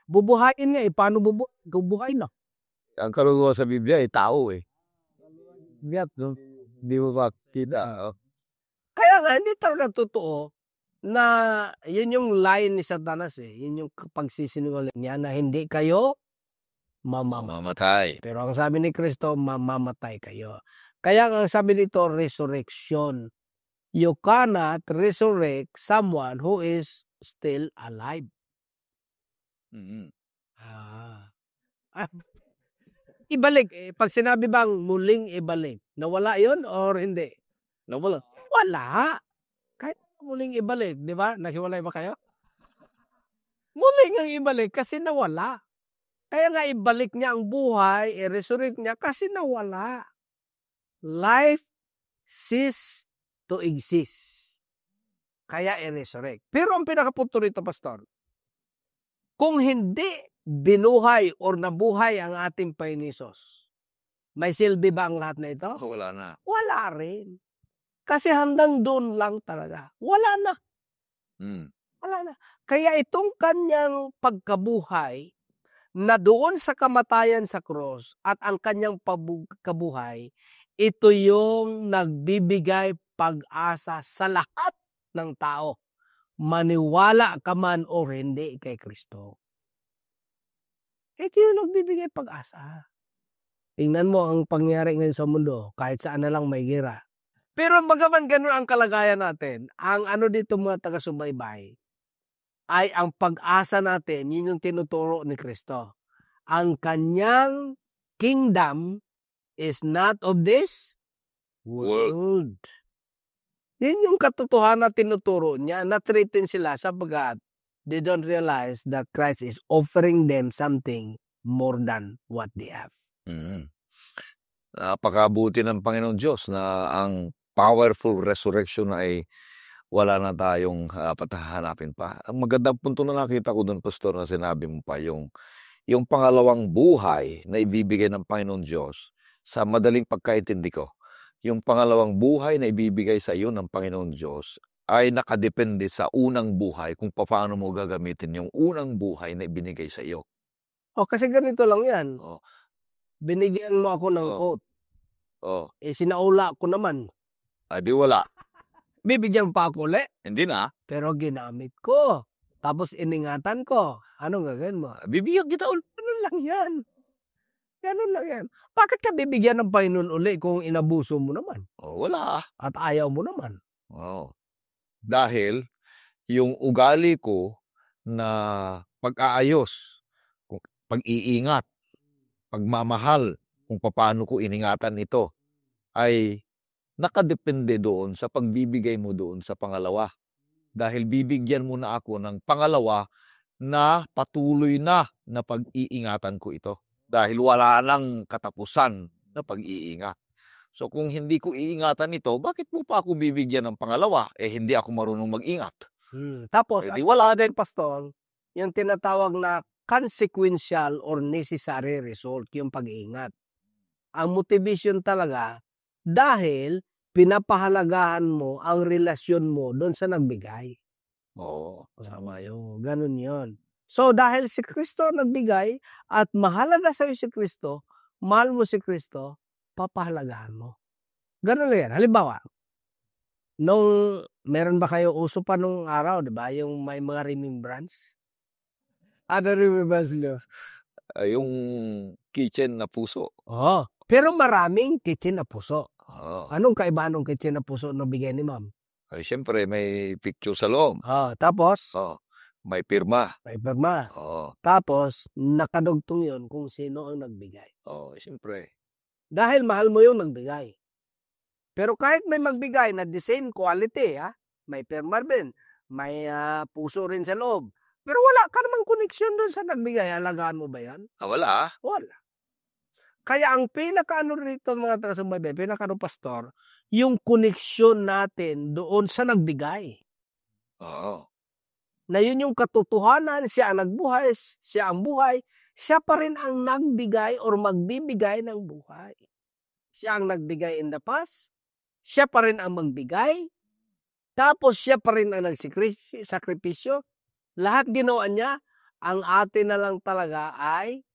Bubuhayin nga paano bubuhay na? Ang kaluluwa sa Biblia ay tao Hindi mo makita. Kaya nga, hindi talaga totoo na yun yung lie ni Satanas Yun yung pagsisinungaling niya na hindi kayo mamamatay. Pero ang sabi ni Kristo, mamamatay kayo. Kaya ang sabi nito, resurrection. You cannot resurrect someone who is still alive. Ibalik. Pag sinabi bang muling ibalik, nawala yon or hindi? Nawala. Wala. Kahit muling ibalik, di ba? Nahiwalay ba kayo? Muling ang ibalik kasi nawala. Kaya nga ibalik niya ang buhay, i-resurrect niya kasi nawala. Life cease to exist. Kaya i-resurrect. Pero ang pinakapunto rito, Pastor, kung hindi binuhay or nabuhay ang ating Panginoon, may silbi ba ang lahat na ito? Wala na. Wala rin. Kasi hanggang doon lang talaga. Wala na. Wala na. Kaya itong kanyang pagkabuhay na doon sa kamatayan sa cross at ang kanyang kabuhay, ito yung nagbibigay pag-asa sa lahat ng tao. Maniwala ka man o hindi kay Kristo. Ito yung nagbibigay pag-asa. Tingnan mo ang pangyari ngayon sa mundo, kahit saan na lang may gira. Pero bagaman ganun ang kalagayan natin, ang ano dito mga taga-subaybay, ay ang pag-asa natin, yun yung tinuturo ni Kristo. Ang kanyang kingdom is not of this world. Yun yung katotohanan na tinuturo niya, na-threaten sila sapagat they don't realize that Christ is offering them something more than what they have. Napakabuti ng Panginoon Diyos na ang powerful resurrection ay wala na tayong patahanapin pa. Ang magandang punto na nakita ko doon, Pastor, na sinabi mo pa, yung pangalawang buhay na ibibigay ng Panginoon Diyos, sa madaling pagkaintindi ko, yung pangalawang buhay na ibibigay sa iyo ng Panginoon Diyos ay nakadepende sa unang buhay kung paano mo gagamitin yung unang buhay na ibinigay sa iyo. Kasi ganito lang yan. Binigyan mo ako ng coat. Sinaula ko naman. Di wala. Bibigyan pa ako ulit. Hindi na. Pero ginamit ko. Tapos iningatan ko. Anong gagawin mo? Bibigyan kita ulit. Ganun lang yan. Ganun lang yan. Bakit ka bibigyan ng Panginoon ulit kung inabuso mo naman? Wala. At ayaw mo naman. Dahil yung ugali ko na pag-aayos, pag-iingat, pagmamahal, kung paano ko iningatan ito, ay nakadepende doon sa pagbibigay mo doon sa pangalawa. Dahil bibigyan mo na ako ng pangalawa na patuloy na pag-iingatan ko ito. Dahil wala nang katapusan na pag-iingat. So kung hindi ko iingatan ito, bakit mo pa ako bibigyan ng pangalawa? Hindi ako marunong mag-ingat. Tapos, wala din, Pastor, yung tinatawag na consequential or necessary result, yung pag-iingat. Ang motivation talaga, dahil pinapahalagahan mo ang relasyon mo doon sa nagbigay. Tama yun. Ganun yun. So, dahil si Kristo nagbigay at mahalaga sa'yo si Kristo, mahal mo si Kristo, papahalagahan mo. Ganun lang yan. Halimbawa, meron ba kayo uso pa nung araw, di ba? Yung may mga remembrance? Ano remembrance nyo? Yung kitchen na puso. Pero maraming kitchen na puso. Anong kaiba ng kitchen na puso na bigay ni ma'am? Siyempre, may picture sa loob. Tapos? May pirma. Tapos, nakadugtong yun kung sino ang nagbigay. Siyempre. Dahil mahal mo yung nagbigay. Pero kahit may magbigay na the same quality, may pirma rin, may puso rin sa loob. Pero wala ka namang koneksyon doon sa nagbigay. Alagaan mo ba yan? Wala. Wala. Kaya ang pinaka-ano rito mga taga-subaybay, pinaka-ano, Pastor, yung koneksyon natin doon sa nagbigay. Na yun yung katotohanan, siya ang nagbuhay, siya ang buhay, siya pa rin ang nagbigay or magbibigay ng buhay. Siya ang nagbigay in the past, siya pa rin ang magbigay, tapos siya pa rin ang nagsakripisyo. Lahat ginawa niya, ang atin na lang talaga ay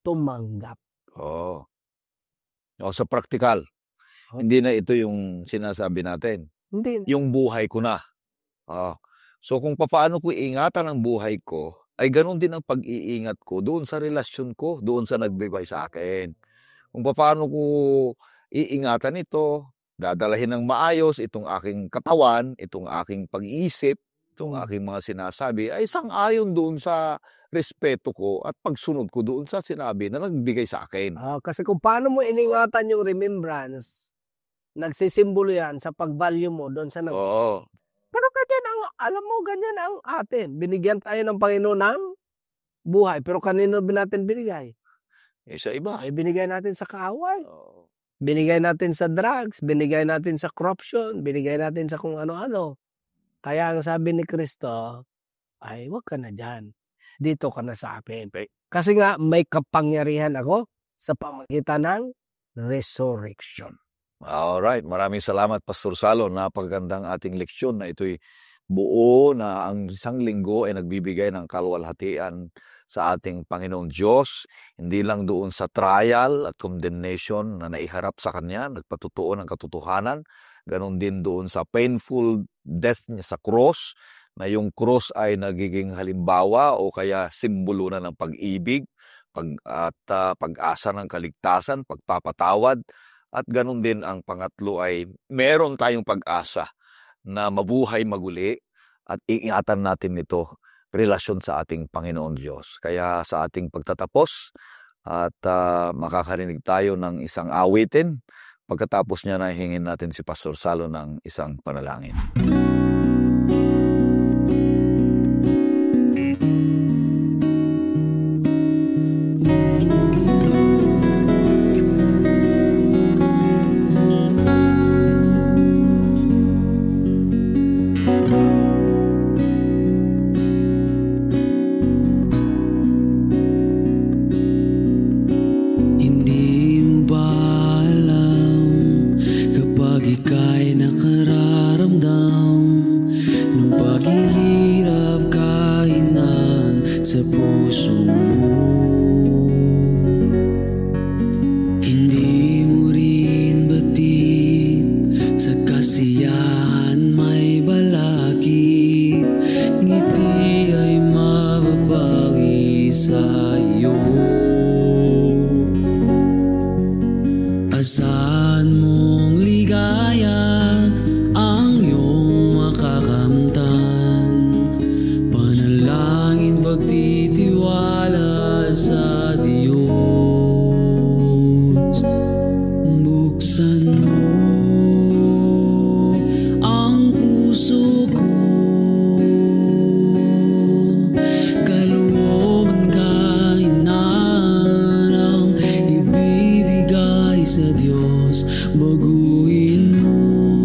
tumanggap. Sa praktikal, hindi na ito yung sinasabi natin. Hindi. Yung buhay ko na. So kung paano ko iingatan ang buhay ko, ay ganoon din ang pag-iingat ko doon sa relasyon ko, doon sa nagbigay sa akin. Kung paano ko iingatan ito, dadalahin ng maayos itong aking katawan, itong aking pag-iisip, itong aking mga sinasabi ay sang-ayon doon sa respeto ko at pagsunod ko doon sa sinabi na nagbigay sa akin. Kasi kung paano mo iningatan yung remembrance, nagsisimbolo yan sa pag-value mo doon sa Oo. Pero ganyan ang, alam mo, ganyan ang atin. Binigyan tayo ng Panginoon ng buhay, pero kanino natin binigay? Sa iba. Ay binigay natin sa kaaway. Oo. Binigay natin sa drugs, binigay natin sa corruption, binigay natin sa kung ano-ano. Kaya ang sabi ni Kristo, ay wag ka na dyan. Dito ka na sa akin. Kasi nga may kapangyarihan ako sa pamagitan ng resurrection. Alright, maraming salamat Pastor Salo. Napakagandang ating leksyon na ito'y buo na ang isang linggo ay nagbibigay ng kaluwalhatian sa ating Panginoong Diyos. Hindi lang doon sa trial at condemnation na naiharap sa Kanya, nagpatutuo ng katotohanan. Ganon din doon sa painful death niya sa cross, na yung cross ay nagiging halimbawa o kaya simbolo na ng pag-ibig at pag-asa ng kaligtasan, pagpapatawad. At ganon din ang pangatlo ay meron tayong pag-asa na mabuhay maguli at iingatan natin ito relasyon sa ating Panginoon Diyos. Kaya sa ating pagtatapos at makakarinig tayo ng isang awitin. Pagkatapos niya na hingin natin si Pastor Salo ng isang panalangin. Baguhin mo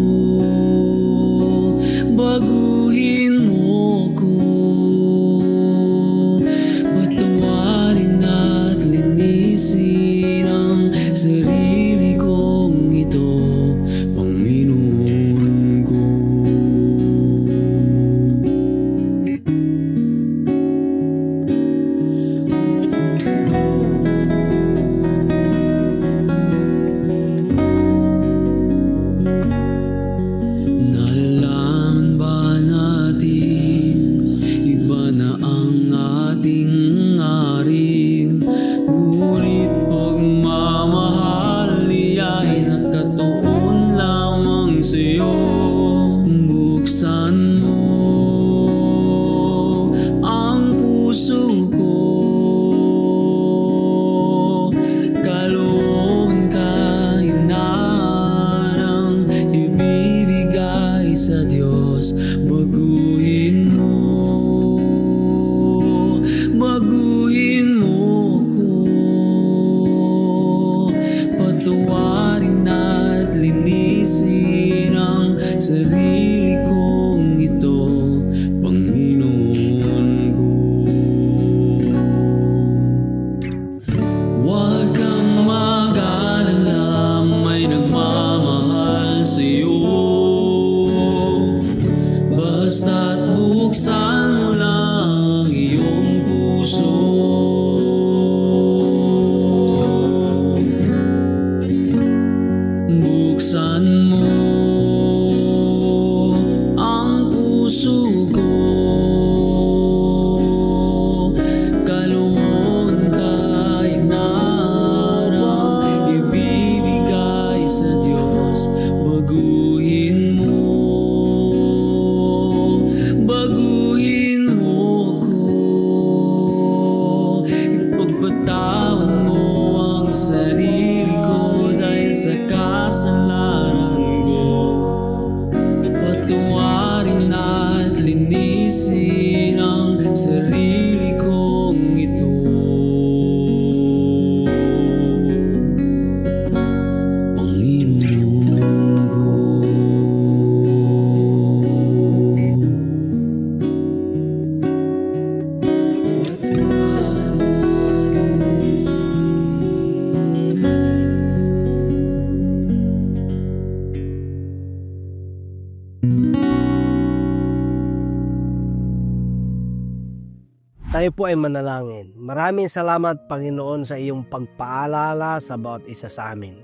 Tayo po ay manalangin. Maraming salamat, Panginoon, sa iyong pagpaalala sa bawat isa sa amin.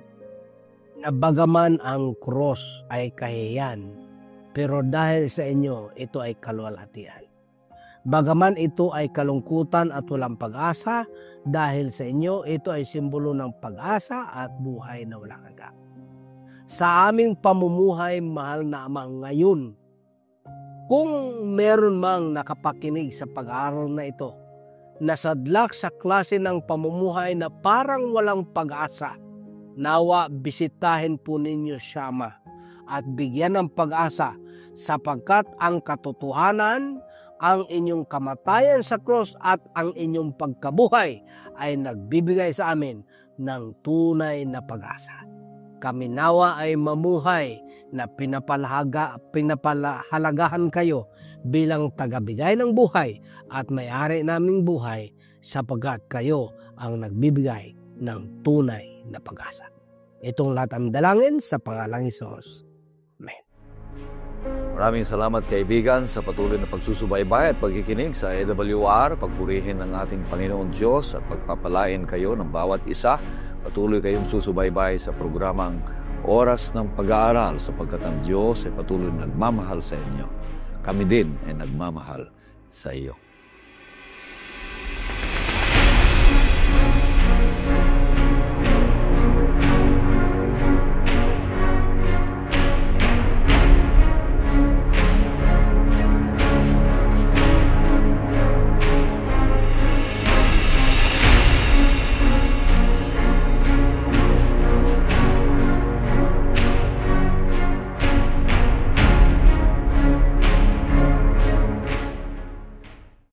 Na bagaman ang cross ay kahihiyan, pero dahil sa inyo, ito ay kaluwalhatian. Bagaman ito ay kalungkutan at walang pag-asa, dahil sa inyo, ito ay simbolo ng pag-asa at buhay na walang hanggan. Sa aming pamumuhay, mahal na Ama, ngayon, kung meron mang nakapakinig sa pag-aaral na ito, nasadlak sa klase ng pamumuhay na parang walang pag-asa, nawa bisitahin po ninyo siya, Ama, at bigyan ng pag-asa sapagkat ang katotohanan, ang inyong kamatayan sa cross at ang inyong pagkabuhay ay nagbibigay sa amin ng tunay na pag-asa. Kami nawa ay mamuhay na pinapalahalagahan kayo bilang tagabigay ng buhay at may-ari naming buhay sapagkat kayo ang nagbibigay ng tunay na pag-asa. Itong lahat ang dalangin sa pangalang Hesus. Amen. Maraming salamat kaibigan sa patuloy na pagsusubaybay at pagkikinig sa AWR. Pagpurihin ng ating Panginoon Diyos at pagpapalain kayo ng bawat isa. Patuloy kayong susubaybay sa programang Oras ng Pag-aaral sapagkat ang Diyos ay patuloy na nagmamahal sa inyo. Kami din ay nagmamahal sa iyo.